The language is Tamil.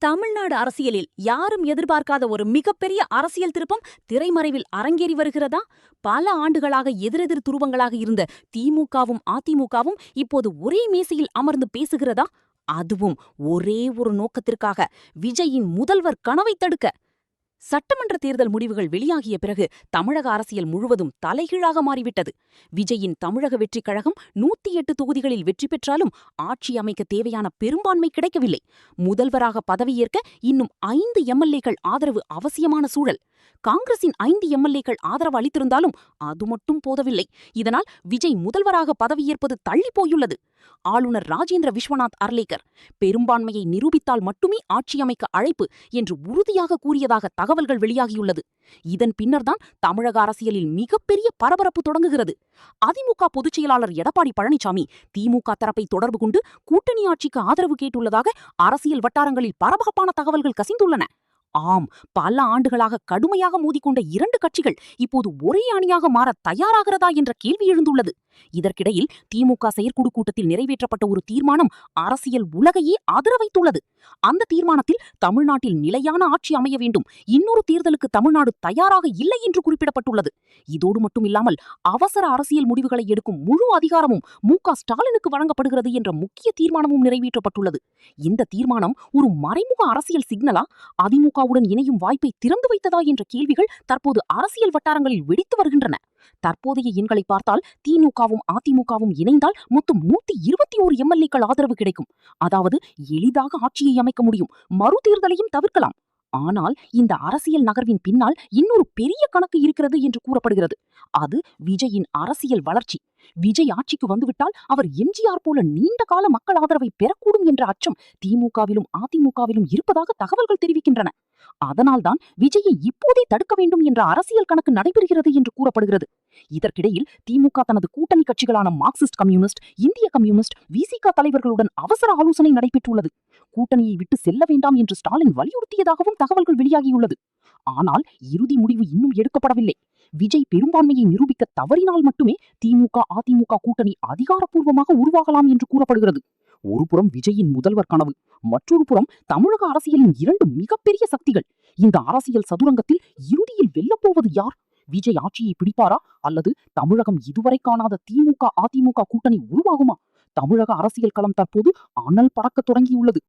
தமிழ்நாடு அரசியலில் யாரும் எதிர்பார்க்காத ஒரு மிகப்பெரிய அரசியல் திருப்பம் திரைமறைவில் அரங்கேறி வருகிறதா? பல ஆண்டுகளாக எதிரெதிர் துருவங்களாக இருந்த திமுகவும் அதிமுகவும் இப்போது ஒரே மேசையில் அமர்ந்து பேசுகிறதா? அதுவும் ஒரே ஒரு நோக்கத்திற்காக, விஜயின் முதல்வர் கனவை தடுக்க. சட்டமன்ற தேர்தல் முடிவுகள் வெளியாகிய பிறகு தமிழக அரசியல் முழுவதும் தலைகீழாக மாறிவிட்டது. விஜயின் தமிழக வெற்றிக் கழகம் 108 தொகுதிகளில் வெற்றி பெற்றாலும் ஆட்சி அமைக்க தேவையான பெரும்பான்மை கிடைக்கவில்லை. முதல்வராக பதவியேற்க இன்னும் 5 எம்எல்ஏக்கள் ஆதரவு அவசியமான சூழல். காங்கிரசின் 5 எம்எல்ஏக்கள் ஆதரவு அளித்திருந்தாலும் அது மட்டும் போதவில்லை. இதனால் விஜய் முதல்வராக பதவியேற்பது தள்ளிப்போயுள்ளது. ஆளுநர் ராஜேந்திர விஸ்வநாத் அர்லேக்கர் பெரும்பான்மையை நிரூபித்தால் மட்டுமே ஆட்சி அமைக்க அழைப்பு என்று உறுதியாக கூறியதாக தகவல்கள் வெளியாகியுள்ளது. இதன் பின்னர்தான் தமிழக அரசியலில் மிகப்பெரிய பரபரப்பு தொடங்குகிறது. அதிமுக பொதுச் செயலாளர் எடப்பாடி பழனிசாமி திமுக தரப்பை தொடர்பு கொண்டு கூட்டணி ஆட்சிக்கு ஆதரவு கேட்டுள்ளதாக அரசியல் வட்டாரங்களில் பரபரப்பான தகவல்கள் கசிந்துள்ளன. ஆம், பல ஆண்டுகளாக கடுமையாக மோதிக்கொண்ட 2 கட்சிகள் இப்போது ஒரே அணியாக மாற தயாராகிறதா என்ற கேள்வி எழுந்துள்ளது. இதற்கிடையில் திமுக செயற்குழு கூட்டத்தில் நிறைவேற்றப்பட்ட ஒரு தீர்மானம் அரசியல் உலகையே அதிர வைத்துள்ளது. அந்த தீர்மானத்தில் தமிழ்நாட்டில் நிலையான ஆட்சி அமைய வேண்டும், இன்னொரு தேர்தலுக்கு தமிழ்நாடு தயாராக இல்லை என்று குறிப்பிடப்பட்டுள்ளது. இதோடு மட்டுமில்லாமல் அவசர அரசியல் முடிவுகளை எடுக்கும் முழு அதிகாரமும் மு.க.ஸ்டாலினுக்கு வழங்கப்படுகிறது என்ற முக்கிய தீர்மானமும் நிறைவேற்றப்பட்டுள்ளது. இந்த தீர்மானம் ஒரு மறைமுக அரசியல் சிக்னலா, அதிமுகவுடன் இணையும் வாய்ப்பை திறந்து வைத்ததா என்ற கேள்விகள் தற்போது அரசியல் வட்டாரங்களில் வெடித்து வருகின்றன. தற்போதைய எண்களை பார்த்தால் திமுகவும் அதிமுகவும் இணைந்தால் மொத்தம் 121 எம்எல்ஏக்கள் ஆதரவு கிடைக்கும். அதாவது எளிதாக ஆட்சியை அமைக்க முடியும், மறு தேர்தலையும் தவிர்க்கலாம். ஆனால் இந்த அரசியல் நகர்வின் பின்னால் இன்னொரு பெரிய கணக்கு இருக்கிறது என்று கூறப்படுகிறது. அது விஜயின் அரசியல் வளர்ச்சி. விஜய் ஆட்சிக்கு வந்துவிட்டால் அவர் எம்ஜிஆர் போல நீண்ட கால மக்கள் ஆதரவை பெறக்கூடும் என்ற அச்சம் திமுகவிலும் அதிமுகவிலும் இருப்பதாக தகவல்கள் தெரிவிக்கின்றன. அதனால்தான் விஜயை இப்போதே தடுக்க வேண்டும் என்ற அரசியல் கணக்கு நடைபெறுகிறது என்று கூறப்படுகிறது. இதற்கிடையில் திமுக தனது கூட்டணி கட்சிகளான மார்க்சிஸ்ட் கம்யூனிஸ்ட், இந்திய கம்யூனிஸ்ட், விசிக தலைவர்களுடன் அவசர ஆலோசனை நடைபெற்றுள்ளது. கூட்டணியை விட்டு செல்ல வேண்டாம் என்று ஸ்டாலின் வலியுறுத்தியதாகவும் தகவல்கள் வெளியாகியுள்ளது. ஆனால் இறுதி முடிவு இன்னும் எடுக்கப்படவில்லை. விஜய் பெரும்பான்மையை நிரூபிக்க தவறினால் மட்டுமே திமுக அதிமுக கூட்டணி அதிகாரப்பூர்வமாக உருவாகலாம் என்று கூறப்படுகிறது. ஒருபுறம் விஜயின் முதல்வர் கனவு, மற்றொரு புறம் தமிழக அரசியலின் 2 மிகப்பெரிய சக்திகள். இந்த அரசியல் சதுரங்கத்தில் இறுதியில் வெல்லப்போவது யார்? விஜய் ஆட்சியை பிடிப்பாரா, அல்லது தமிழகம் இதுவரை காணாத திமுக அதிமுக கூட்டணி உருவாகுமா? தமிழக அரசியல் களம் தற்போது அனல் பறக்க தொடங்கியுள்ளது.